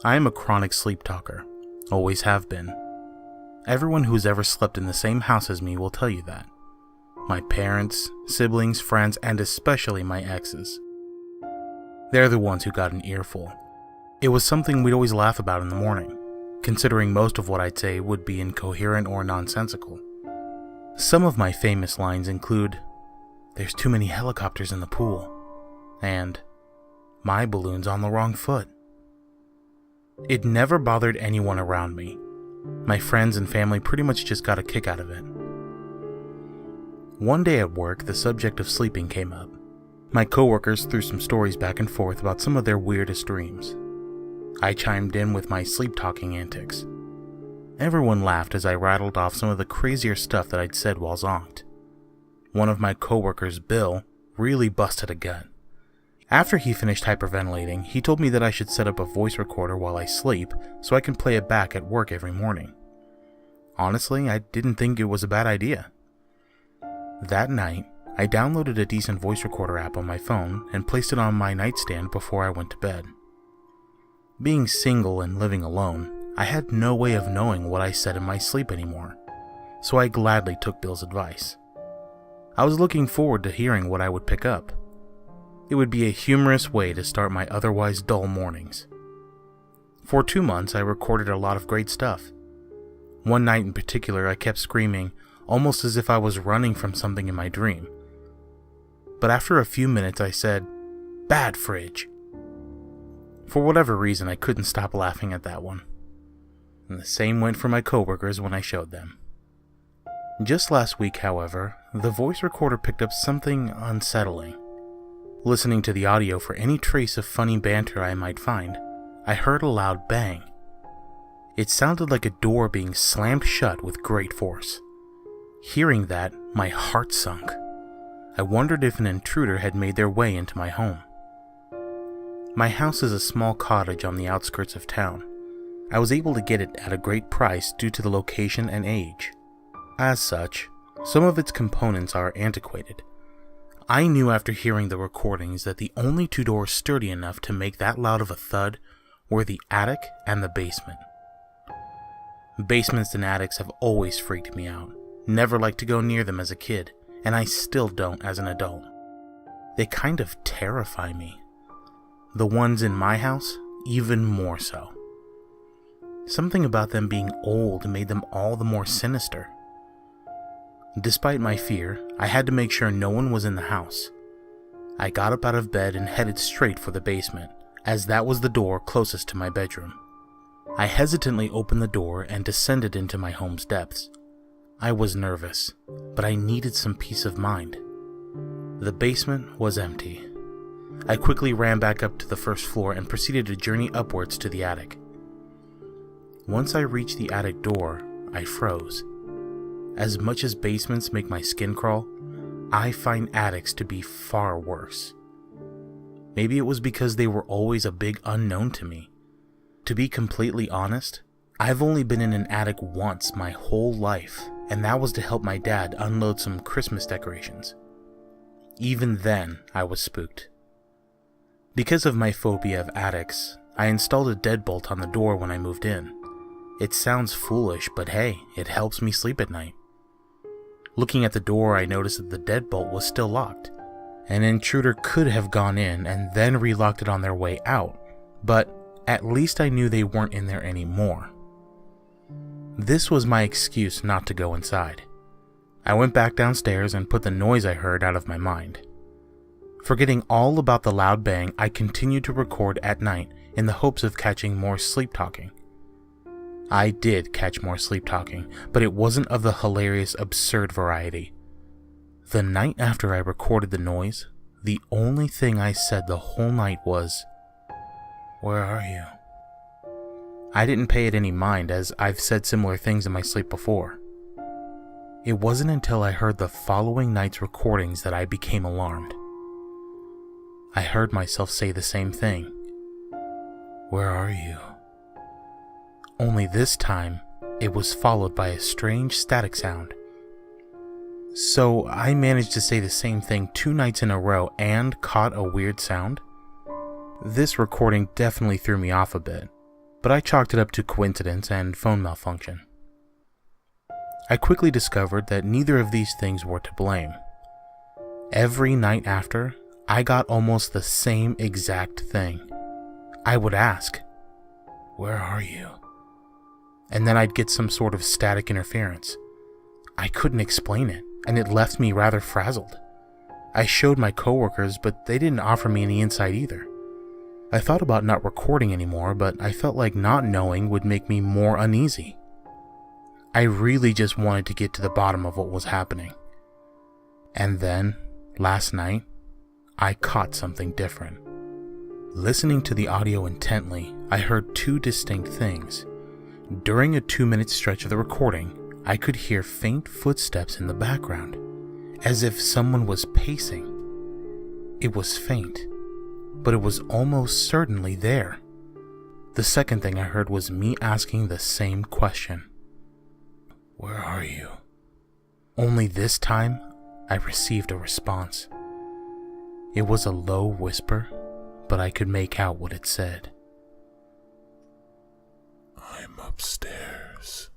I am a chronic sleep talker, always have been. Everyone who's ever slept in the same house as me will tell you that. My parents, siblings, friends, and especially my exes. They're the ones who got an earful. It was something we'd always laugh about in the morning, considering most of what I'd say would be incoherent or nonsensical. Some of my famous lines include, "There's too many helicopters in the pool," and "My balloon's on the wrong foot." It never bothered anyone around me. My friends and family pretty much just got a kick out of it. One day at work, the subject of sleeping came up. My coworkers threw some stories back and forth about some of their weirdest dreams. I chimed in with my sleep-talking antics. Everyone laughed as I rattled off some of the crazier stuff that I'd said while zonked. One of my coworkers, Bill, really busted a gut. After he finished hyperventilating, he told me that I should set up a voice recorder while I sleep so I can play it back at work every morning. Honestly, I didn't think it was a bad idea. That night, I downloaded a decent voice recorder app on my phone and placed it on my nightstand before I went to bed. Being single and living alone, I had no way of knowing what I said in my sleep anymore, so I gladly took Bill's advice. I was looking forward to hearing what I would pick up. It would be a humorous way to start my otherwise dull mornings. For 2 months, I recorded a lot of great stuff. One night in particular, I kept screaming, almost as if I was running from something in my dream. But after a few minutes, I said, "Bad fridge." For whatever reason, I couldn't stop laughing at that one. And the same went for my coworkers when I showed them. Just last week, however, the voice recorder picked up something unsettling. Listening to the audio for any trace of funny banter I might find, I heard a loud bang. It sounded like a door being slammed shut with great force. Hearing that, my heart sunk. I wondered if an intruder had made their way into my home. My house is a small cottage on the outskirts of town. I was able to get it at a great price due to the location and age. As such, some of its components are antiquated. I knew after hearing the recordings that the only 2 doors sturdy enough to make that loud of a thud were the attic and the basement. Basements and attics have always freaked me out. Never liked to go near them as a kid, and I still don't as an adult. They kind of terrify me. The ones in my house, even more so. Something about them being old made them all the more sinister. Despite my fear, I had to make sure no one was in the house. I got up out of bed and headed straight for the basement, as that was the door closest to my bedroom. I hesitantly opened the door and descended into my home's depths. I was nervous, but I needed some peace of mind. The basement was empty. I quickly ran back up to the first floor and proceeded to journey upwards to the attic. Once I reached the attic door, I froze. As much as basements make my skin crawl, I find attics to be far worse. Maybe it was because they were always a big unknown to me. To be completely honest, I've only been in an attic once my whole life, and that was to help my dad unload some Christmas decorations. Even then, I was spooked. Because of my phobia of attics, I installed a deadbolt on the door when I moved in. It sounds foolish, but hey, it helps me sleep at night. Looking at the door, I noticed that the deadbolt was still locked. An intruder could have gone in and then relocked it on their way out, but at least I knew they weren't in there anymore. This was my excuse not to go inside. I went back downstairs and put the noise I heard out of my mind. Forgetting all about the loud bang, I continued to record at night in the hopes of catching more sleep talking. I did catch more sleep talking, but it wasn't of the hilarious, absurd variety. The night after I recorded the noise, the only thing I said the whole night was, "Where are you?" I didn't pay it any mind, as I've said similar things in my sleep before. It wasn't until I heard the following night's recordings that I became alarmed. I heard myself say the same thing. "Where are you?" Only this time, it was followed by a strange static sound. So I managed to say the same thing 2 nights in a row and caught a weird sound. This recording definitely threw me off a bit. but I chalked it up to coincidence and phone malfunction. I quickly discovered that neither of these things were to blame. Every night after, I got almost the same exact thing. I would ask, "Where are you?" And then I'd get some sort of static interference. I couldn't explain it, and it left me rather frazzled. I showed my coworkers, but they didn't offer me any insight either. I thought about not recording anymore, but I felt like not knowing would make me more uneasy. I really just wanted to get to the bottom of what was happening. And then, last night, I caught something different. Listening to the audio intently, I heard two distinct things. During a 2-minute stretch of the recording, I could hear faint footsteps in the background, as if someone was pacing. It was faint, but it was almost certainly there. The second thing I heard was me asking the same question. "Where are you?" Only this time, I received a response. It was a low whisper, but I could make out what it said. "I'm upstairs."